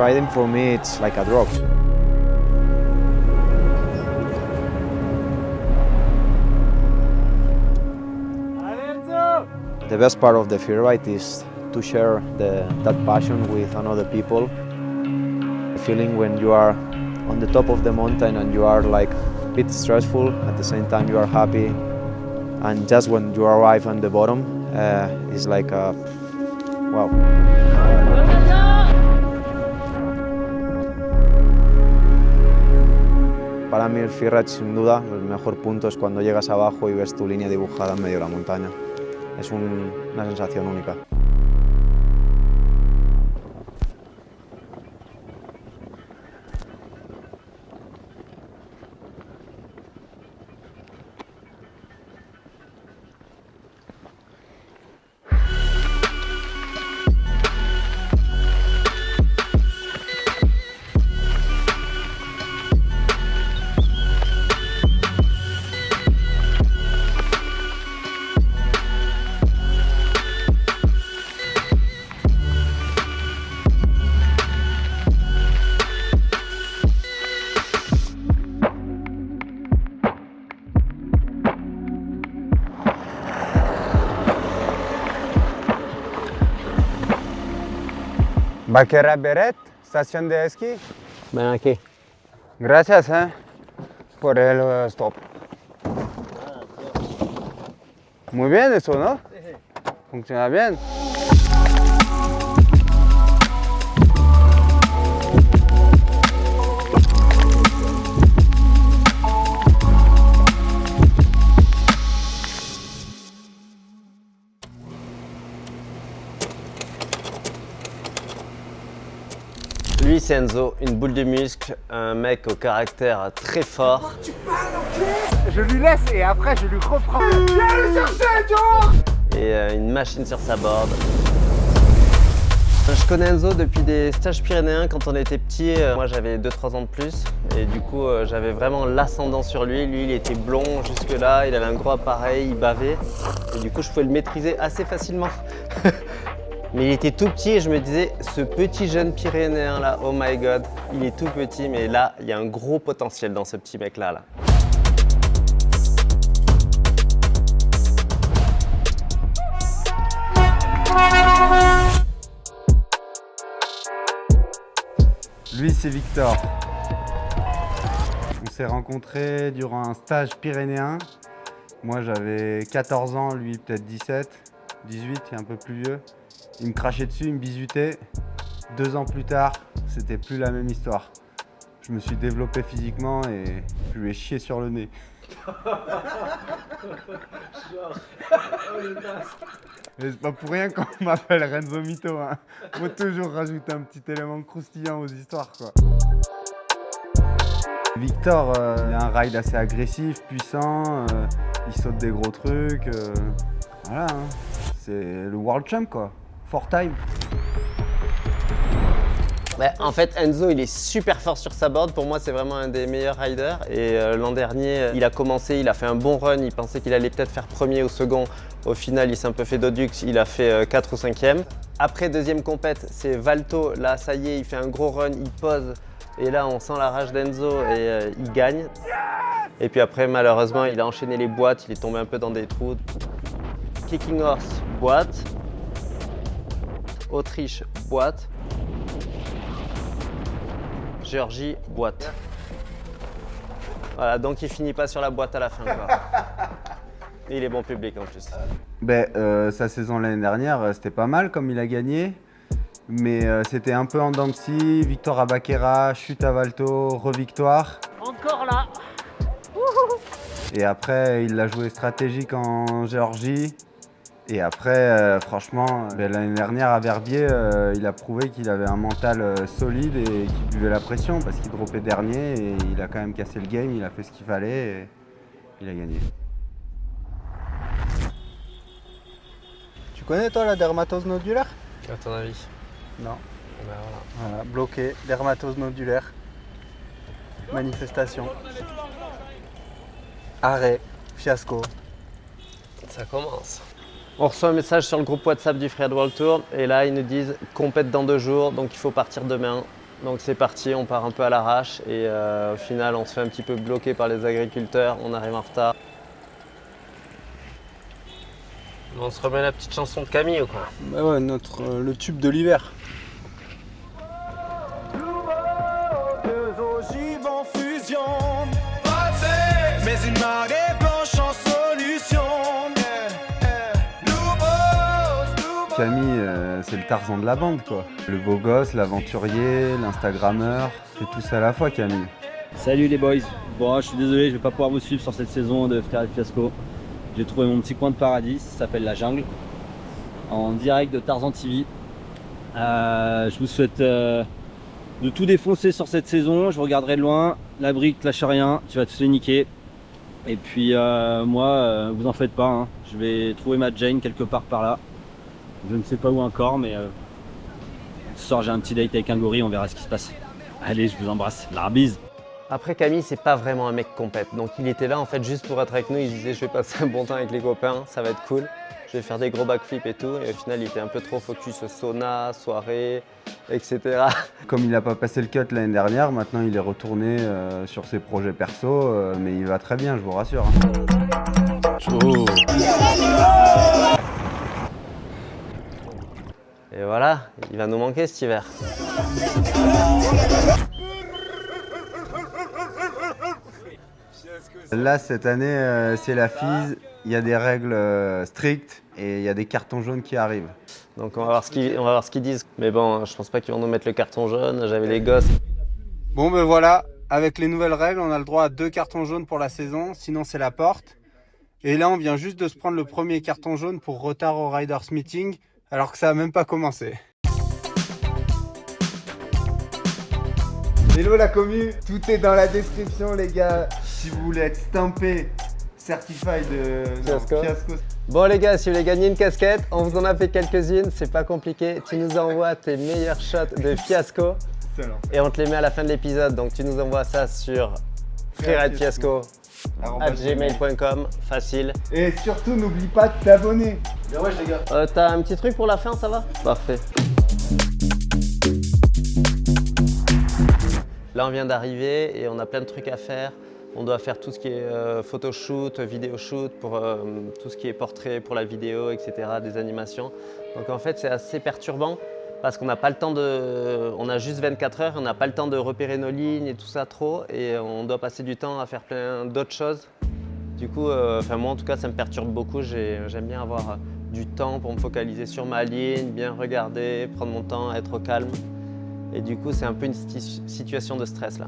riding for me it's like a drug. The best part of the freeride is to share that passion with another people. The feeling when you are on the top of the mountain and you are like a bit stressful, at the same time you are happy, and just when you arrive on the bottom, it's like a wow. Para mí el freeride sin duda el mejor punto es cuando llegas abajo y ves tu línea dibujada en medio de la montaña. Es una sensación única. Vaquera Beret, estación de esquí. Ven aquí. Gracias por el stop. Muy bien eso, ¿no? Funciona bien. Lui, c'est Enzo, une boule de muscle, un mec au caractère très fort. Je lui laisse et après je lui reprends. Viens le chercher, Joe! Et une machine sur sa board. Je connais Enzo depuis des stages pyrénéens quand on était petit. Moi j'avais 2-3 ans de plus et du coup j'avais vraiment l'ascendant sur lui. Lui il était blond jusque là, il avait un gros appareil, il bavait et du coup je pouvais le maîtriser assez facilement. Mais il était tout petit et je me disais, ce petit jeune pyrénéen là, oh my god, il est tout petit mais là il y a un gros potentiel dans ce petit mec là. Lui, c'est Victor. On s'est rencontrés durant un stage pyrénéen. Moi, j'avais 14 ans, lui peut-être 17, 18, et un peu plus vieux. Il me crachait dessus, il me bisutait. 2 ans plus tard, c'était plus la même histoire. Je me suis développé physiquement et je lui ai chié sur le nez. Mais c'est pas pour rien qu'on m'appelle Renzo Mito. Hein. Faut toujours rajouter un petit élément croustillant aux histoires, quoi. Victor, il a un ride assez agressif, puissant, il saute des gros trucs. Voilà, hein. C'est le world champ, quoi. 4-time. Ouais, en fait, Enzo, il est super fort sur sa board. Pour moi, c'est vraiment un des meilleurs riders. Et l'an dernier, il a commencé, il a fait un bon run. Il pensait qu'il allait peut-être faire premier ou second. Au final, il s'est un peu fait dodux. Il a fait 4 ou 5e. Après, deuxième compète, c'est Valto. Là, ça y est, il fait un gros run, il pose. Et là, on sent la rage d'Enzo et il gagne. Et puis après, malheureusement, il a enchaîné les boîtes. Il est tombé un peu dans des trous. Kicking Horse, boîte. Autriche, boîte. Géorgie, boîte. Voilà, donc il finit pas sur la boîte à la fin, quoi. Et il est bon public en plus. Sa saison l'année dernière, c'était pas mal comme il a gagné. Mais c'était un peu en dents de scie. Victor à Baquera, chute à Valto, revictoire. Encore là. Et après, il l'a joué stratégique en Géorgie. Et après, franchement, l'année dernière à Verbier, il a prouvé qu'il avait un mental solide et qu'il buvait la pression parce qu'il dropait dernier et il a quand même cassé le game, il a fait ce qu'il fallait et il a gagné. Tu connais toi la dermatose nodulaire? À ton avis? Non. Ben voilà. Voilà, bloqué, dermatose nodulaire, manifestation, arrêt, fiasco. Ça commence. On reçoit un message sur le groupe WhatsApp du Freeride World Tour et là ils nous disent compète dans 2 jours donc il faut partir demain. Donc c'est parti, on part un peu à l'arrache et au final on se fait un petit peu bloquer par les agriculteurs, on arrive en retard. On se remet la petite chanson de Camille ou quoi? Bah ouais, le tube de l'hiver. Deux ogives en fusion, mais une marée blanche en solution. Camille, c'est le Tarzan de la bande, quoi. Le beau gosse, l'aventurier, l'Instagrammeur, c'est tout ça à la fois, Camille. Salut les boys. Bon, je suis désolé, je vais pas pouvoir vous suivre sur cette saison de Frères et Fiasco. J'ai trouvé mon petit coin de paradis, ça s'appelle la jungle, en direct de Tarzan TV. Je vous souhaite de tout défoncer sur cette saison. Je vous regarderai de loin. La brique, lâche rien, tu vas tous les niquer. Et puis moi, vous en faites pas, hein. Je vais trouver ma Jane quelque part par là. Je ne sais pas où encore, mais ce soir j'ai un petit date avec un gorille, on verra ce qui se passe. Allez, je vous embrasse, la bise. Après Camille, c'est pas vraiment un mec compète, donc il était là en fait juste pour être avec nous, il disait je vais passer un bon temps avec les copains, ça va être cool, je vais faire des gros backflips et tout, et au final il était un peu trop focus sauna, soirée, etc. Comme il n'a pas passé le cut l'année dernière, maintenant il est retourné sur ses projets perso, mais il va très bien, je vous rassure. Et voilà, il va nous manquer cet hiver. Là, cette année, c'est la FISE, il y a des règles strictes et il y a des cartons jaunes qui arrivent. Donc on va voir ce qu'ils disent. Mais bon, je pense pas qu'ils vont nous mettre le carton jaune, j'avais les gosses. Bon ben voilà, avec les nouvelles règles, on a le droit à 2 cartons jaunes pour la saison, sinon c'est la porte. Et là, on vient juste de se prendre le premier carton jaune pour retard au Riders Meeting, alors que ça a même pas commencé. Hello la commu, tout est dans la description les gars. Si vous voulez être stampé, certified de Fiasco. Bon les gars, si vous voulez gagner une casquette, on vous en a fait quelques-unes, c'est pas compliqué. Tu nous envoies tes meilleurs shots de Fiasco et on te les met à la fin de l'épisode. Donc tu nous envoies ça sur freeradfiasco@gmail.com, facile. Et surtout n'oublie pas de t'abonner. Bien ouais les gars. T'as un petit truc pour la fin, ça va? Parfait. Là on vient d'arriver et on a plein de trucs à faire. On doit faire tout ce qui est photoshoot, vidéoshoot, pour tout ce qui est portrait pour la vidéo, etc., des animations. Donc en fait c'est assez perturbant parce qu'on n'a pas le temps de... On a juste 24 heures, on n'a pas le temps de repérer nos lignes et tout ça trop et on doit passer du temps à faire plein d'autres choses. Du coup, moi en tout cas ça me perturbe beaucoup, j'aime bien avoir du temps pour me focaliser sur ma ligne, bien regarder, prendre mon temps, être au calme. Et du coup c'est un peu une situation de stress là.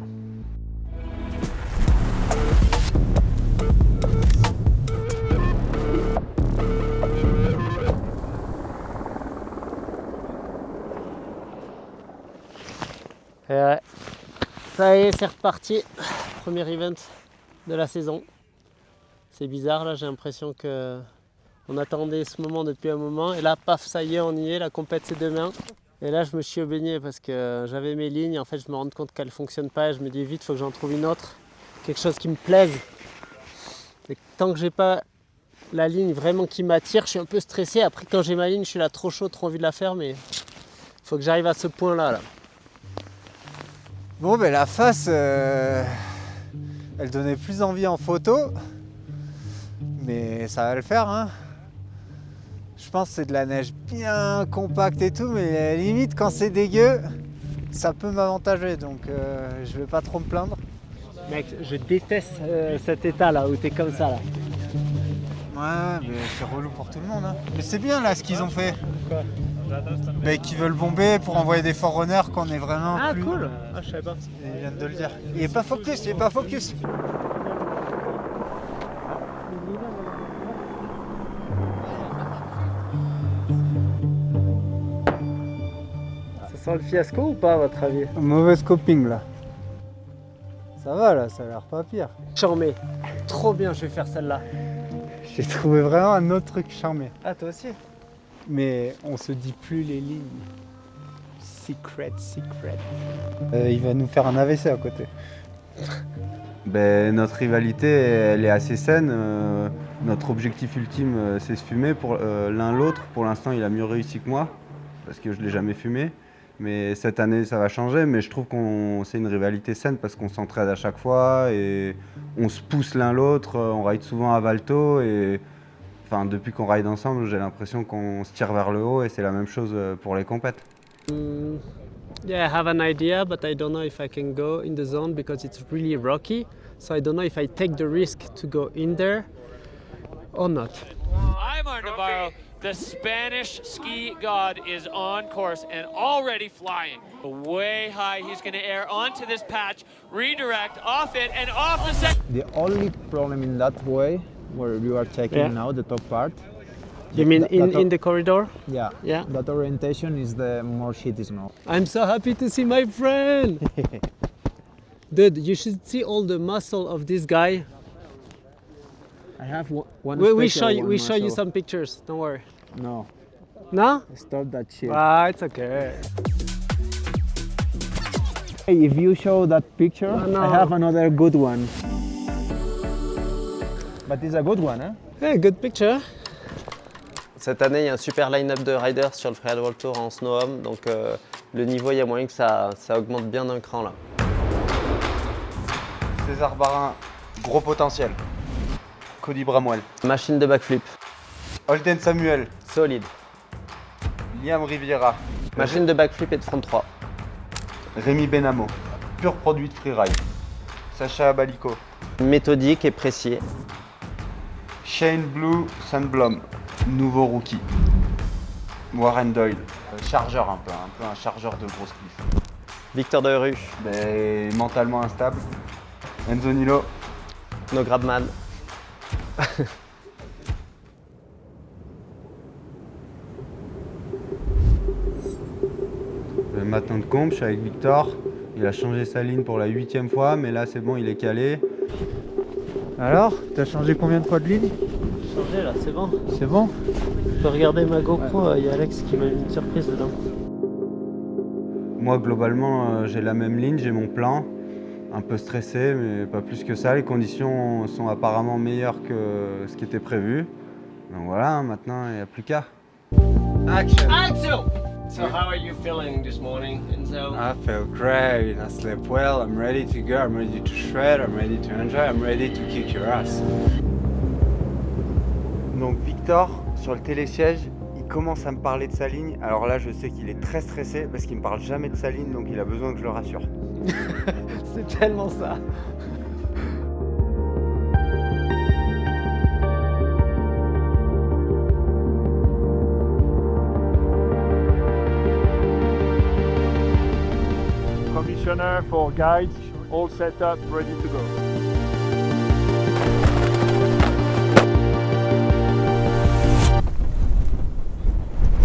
Et ouais, ça y est, c'est reparti. Premier event de la saison. C'est bizarre là, j'ai l'impression que on attendait ce moment depuis un moment et là, paf, ça y est, on y est, la compète c'est demain. Et là, je me suis au beignet parce que j'avais mes lignes, en fait, je me rends compte qu'elles ne fonctionnent pas et je me dis vite, il faut que j'en trouve une autre, quelque chose qui me plaise. Et tant que j'ai pas la ligne vraiment qui m'attire, je suis un peu stressé. Après, quand j'ai ma ligne, je suis là trop chaud, trop envie de la faire, mais il faut que j'arrive à ce point-là. Là. Bon ben la face, elle donnait plus envie en photo, mais ça va le faire hein. Je pense que c'est de la neige bien compacte et tout, mais limite quand c'est dégueu, ça peut m'avantager, donc je vais pas trop me plaindre. Mec, je déteste cet état là où t'es comme ça là. Ouais, mais c'est relou pour tout le monde. Hein. Mais c'est bien là ce qu'ils ont fait. Quoi? Bah, qu'ils veulent bomber pour envoyer des forerunners qu'on est vraiment Ah plus... cool. Ah je savais pas. Ils viennent de le dire. Il est pas focus, il est pas focus. Ça sent le fiasco ou pas à votre avis? Mauvais scoping là. Ça va là, ça a l'air pas pire. Charmé. Trop bien, je vais faire celle-là. J'ai trouvé vraiment un autre truc charmé. Ah toi aussi? Mais on se dit plus les lignes. Secret. Il va nous faire un AVC à côté. Ben, notre rivalité, elle est assez saine. Notre objectif ultime, c'est se fumer pour l'un l'autre. Pour l'instant, il a mieux réussi que moi, parce que je ne l'ai jamais fumé. Mais cette année, ça va changer. Mais je trouve que c'est une rivalité saine parce qu'on s'entraide à chaque fois et on se pousse l'un l'autre. On ride souvent à Valto et enfin, depuis qu'on ride ensemble, j'ai l'impression qu'on se tire vers le haut et c'est la même chose pour les compètes. Yeah, I have an idea, but I don't know if I can go in the zone because it's really rocky. So I don't know if I take the risk to go in there or not. Aymar Navarro, the Spanish ski god, is on course and already flying. Way high, he's going to air onto this patch, redirect off it and off the second. The only problem in that way, where you are taking now the top part. You mean in the corridor? Yeah. Yeah. That orientation is the more shitty snow. I'm so happy to see my friend. Dude, you should see all the muscle of this guy. I have one. We show you some pictures. Don't worry. No, No? stop that shit. Ah, it's okay. Hey, if you show that picture, Oh, no. I have another good one. But it's a good one, huh? Hey, good picture. Cette année, il y a un super line-up de riders sur le Freeride World Tour en snow-home, donc le niveau, il y a moyen que ça augmente bien d'un cran là. César Barin, gros potentiel. Cody Bramwell. Machine de backflip, Holden Samuel. solide. Liam Riviera. Machine de backflip et de front 3. Rémi Benamo. Pur produit de freeride. Sacha Abalico. Méthodique et précis. Shane Blue Sandblom. Nouveau rookie. Warren Doyle. Chargeur un peu un chargeur de grosse cliff. Victor Deru, Mais mentalement instable. Enzo Nilo. No Grabman. Le matin de comp, je suis avec Victor. Il a changé sa ligne pour la 8e fois, mais là c'est bon, il est calé. Alors, t'as changé combien de fois de ligne? Changé là, c'est bon. C'est bon? Tu peux regarder ma GoPro, il y a Alex qui m'a mis une surprise dedans. Moi globalement, j'ai la même ligne, j'ai mon plan. Un peu stressé, mais pas plus que ça. Les conditions sont apparemment meilleures que ce qui était prévu. Donc voilà, maintenant il n'y a plus qu'à. Action! Axel! So how are you feeling this morning, Enzo? I feel great. I slept well. I'm ready to go. I'm ready to shred. I'm ready to enjoy. I'm ready to kick your ass. Donc Victor, sur le télésiège, il commence à me parler de sa ligne. Alors là, je sais qu'il est très stressé parce qu'il me parle jamais de sa ligne, donc il a besoin que je le rassure. C'est tellement ça. Commissioner for guides, all set up, ready to go.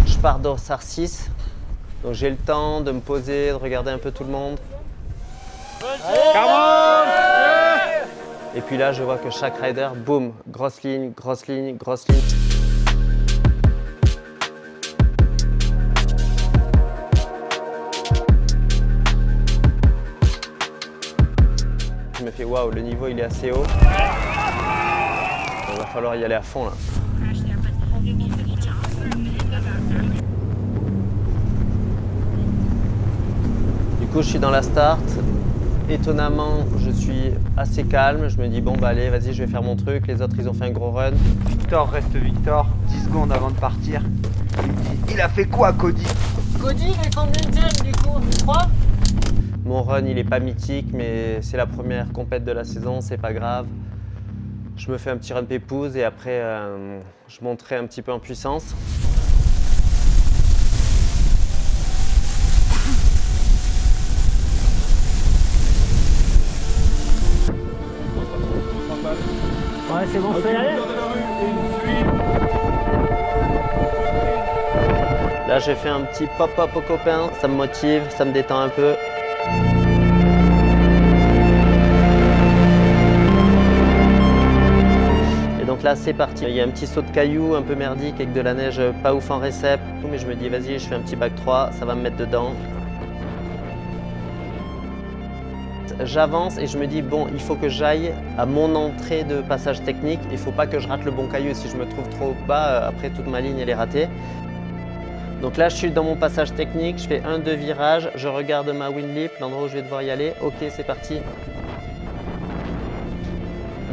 Je pars d'Orsar 6, donc j'ai le temps de me poser, de regarder un peu tout le monde. Et puis là, je vois que chaque rider, boum, grosse ligne, grosse ligne, grosse ligne. Je me fais waouh, le niveau il est assez haut. Il va falloir y aller à fond là. Du coup, je suis dans la start. Étonnamment, je suis assez calme. Je me dis bon bah allez, vas-y, je vais faire mon truc. Les autres, ils ont fait un gros run. Victor reste Victor. 10 secondes avant de partir. Il me dit, il a fait quoi, Cody? Cody, il est combien du coup 3? Mon run, il est pas mythique, mais c'est la première compète de la saison, c'est pas grave. Je me fais un petit run pépouze et après, je monterai un petit peu en puissance. Ouais, c'est bon, je peux y aller. Là, j'ai fait un petit pop-up aux copains, ça me motive, ça me détend un peu. Et donc là, c'est parti. Il y a un petit saut de cailloux un peu merdique avec de la neige pas ouf en récep. Mais je me dis, vas-y, je fais un petit bac 3, ça va me mettre dedans. J'avance et je me dis, bon, il faut que j'aille à mon entrée de passage technique. Il ne faut pas que je rate le bon caillou. Si je me trouve trop bas, après toute ma ligne, elle est ratée. Donc là, je suis dans mon passage technique, je fais 1-2 virages, je regarde ma windlip, l'endroit où je vais devoir y aller. Ok, c'est parti.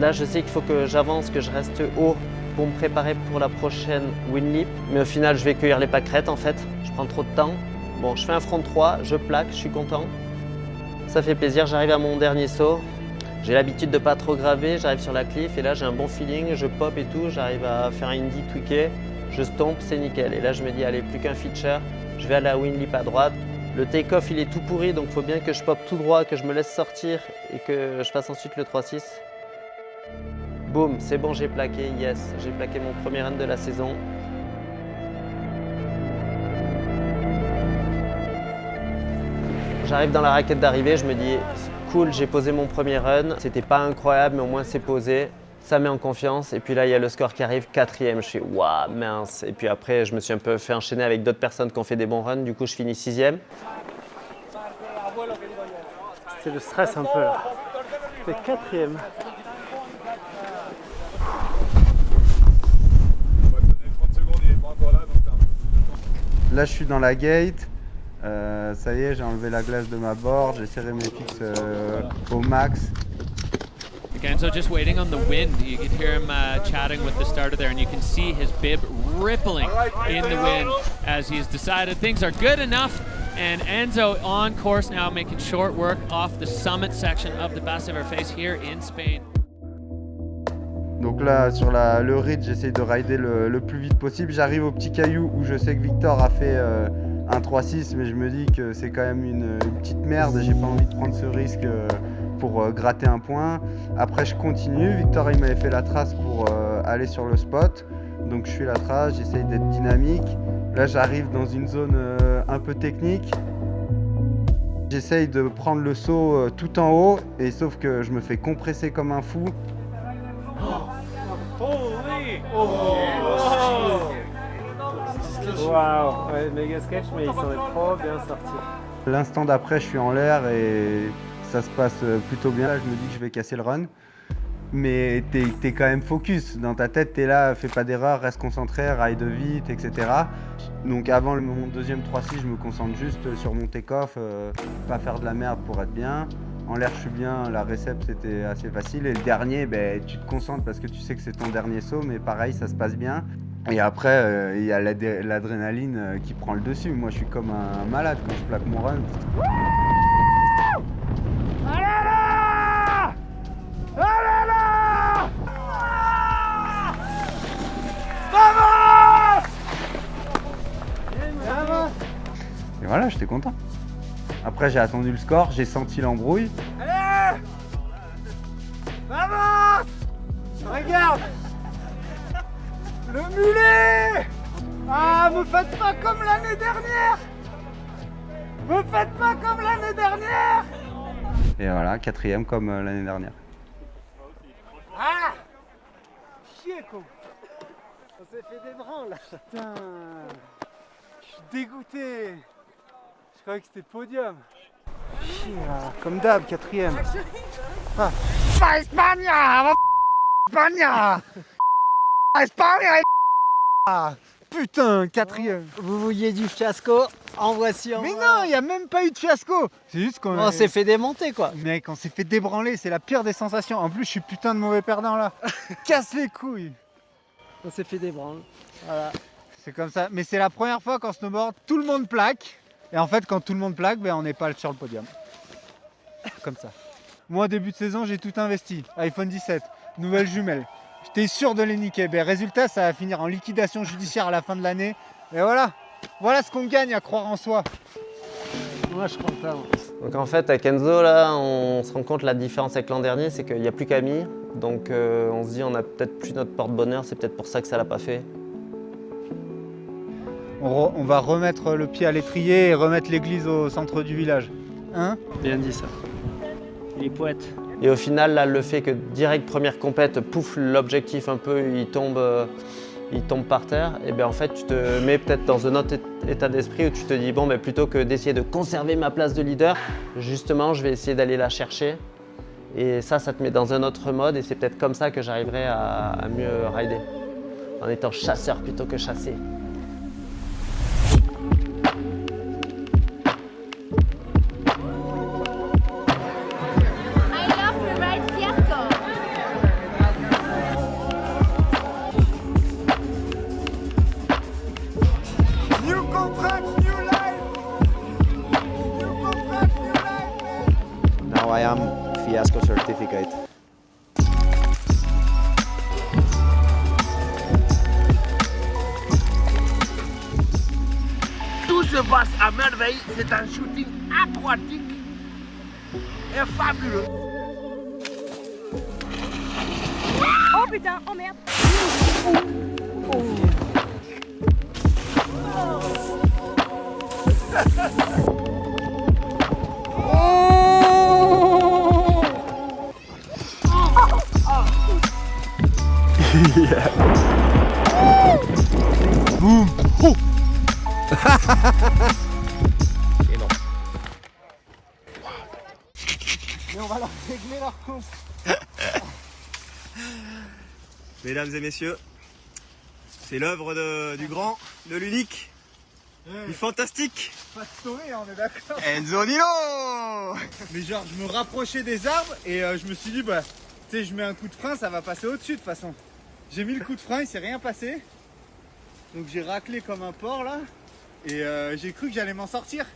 Là, je sais qu'il faut que j'avance, que je reste haut pour me préparer pour la prochaine windlip. Mais au final, je vais cueillir les pâquerettes en fait. Je prends trop de temps. Bon, je fais un front 3, je plaque, je suis content. Ça fait plaisir, j'arrive à mon dernier saut. J'ai l'habitude de pas trop graver, j'arrive sur la cliff et là j'ai un bon feeling, je pop et tout, j'arrive à faire un indie tweaké, je stomp, c'est nickel. Et là je me dis allez, plus qu'un feature, je vais à la windlip à droite. Le take-off il est tout pourri donc il faut bien que je pop tout droit, que je me laisse sortir et que je fasse ensuite le 3-6. Boum, c'est bon, j'ai plaqué, yes, j'ai plaqué mon premier run de la saison. J'arrive dans la raquette d'arrivée, je me dis cool, j'ai posé mon premier run. C'était pas incroyable, mais au moins c'est posé. Ça met en confiance. Et puis là, il y a le score qui arrive, 4e. Je fais waouh, mince. Et puis après, je me suis un peu fait enchaîner avec d'autres personnes qui ont fait des bons runs. Du coup, je finis 6e. C'est le stress un peu là. C'est 4e. Là, je suis dans la gate. Ça y est, j'ai enlevé la glace de ma board, j'ai serré mes fixes au max. Enzo just waiting on the wind. You can hear him chatting with the starter there, and you can see his bib rippling in the wind as he's decided things are good enough. And Enzo on course now, making short work off the summit section of the Best Ever Face here in Spain. Donc là, sur le ridge, j'essaye de rider le plus vite possible. J'arrive au petit caillou où je sais que Victor a fait un 3-6, mais je me dis que c'est quand même une petite merde. J'ai pas envie de prendre ce risque pour gratter un point. Après, je continue. Victor, il m'avait fait la trace pour aller sur le spot. Donc je suis la trace, j'essaye d'être dynamique. Là, j'arrive dans une zone un peu technique. J'essaye de prendre le saut tout en haut, et sauf que je me fais compresser comme un fou. Waouh, ouais, méga sketch, mais il s'en est trop bien sorti. L'instant d'après, je suis en l'air et ça se passe plutôt bien. Là, je me dis que je vais casser le run. Mais t'es quand même focus. Dans ta tête, t'es là, fais pas d'erreur, reste concentré, ride vite, etc. Donc avant mon deuxième 3-6, je me concentre juste sur mon take-off, pas faire de la merde pour être bien. En l'air, je suis bien, la récep, c'était assez facile. Et le dernier, ben, tu te concentres parce que tu sais que c'est ton dernier saut, mais pareil, ça se passe bien. Et après, il y a l'adrénaline qui prend le dessus. Moi, je suis comme un malade quand je plaque mon run. Allez là! Allez là! Vamos! Et voilà, j'étais content. Après, j'ai attendu le score, j'ai senti l'embrouille. Allez! Vamos! Regarde! Le mulet! Ah, me faites pas comme l'année dernière! Me faites pas comme l'année dernière! Et voilà, 4e comme l'année dernière. Ah! Chier, con! On s'est fait des branles là! Putain! Je suis dégoûté! Je croyais que c'était podium! Chier, là. Comme d'hab, 4e! Ah. Pas Espagna! Espagna! Espagna! Ah, putain, 4e! Vous vouliez du fiasco? En voici en Mais vrai. non, il n'y a même pas eu de fiasco! C'est juste qu'on On s'est fait démonter quoi. Mec, on s'est fait débranler, c'est la pire des sensations. En plus, je suis putain de mauvais perdant là. Casse les couilles! On s'est fait des branles. Voilà. C'est comme ça. Mais c'est la première fois qu'en snowboard, tout le monde plaque. Et en fait, quand tout le monde plaque, ben, on n'est pas sur le podium. Comme ça. Moi, début de saison, j'ai tout investi. iPhone 17, nouvelles jumelles. J'étais sûr de les niquer. Ben, résultat, ça va finir en liquidation judiciaire à la fin de l'année. Et voilà. Voilà ce qu'on gagne à croire en soi. Moi je suis content. Donc en fait, avec Enzo, là, on se rend compte la différence avec l'an dernier, c'est qu'il n'y a plus Camille. Donc on se dit, on a peut-être plus notre porte-bonheur, c'est peut-être pour ça que ça l'a pas fait. On va remettre le pied à l'étrier et remettre l'église au centre du village. Hein? Bien dit ça. Les poètes. Et au final, là, le fait que direct première compète, pouf, l'objectif un peu, il tombe par terre, et bien en fait, tu te mets peut-être dans un autre état d'esprit où tu te dis, bon, ben, plutôt que d'essayer de conserver ma place de leader, justement, je vais essayer d'aller la chercher. Et ça te met dans un autre mode, et c'est peut-être comme ça que j'arriverai à mieux rider, en étant chasseur plutôt que chassé. am Fiasco certificate. Tout se passe à merveille, c'est un shooting aquatique et fabuleux. Oh putain, oh merde. Boum. Oh. Et non. Et on va leur régler leur compte. Mesdames et messieurs, c'est l'œuvre du grand, de l'unique, du fantastique. Pas de sauver, on est d'accord. Enzo Nilo. Mais genre, je me rapprochais des arbres et je me suis dit, bah, tu sais, je mets un coup de frein, ça va passer au-dessus de toute façon. J'ai mis le coup de frein, il s'est rien passé. Donc j'ai raclé comme un porc là et j'ai cru que j'allais m'en sortir.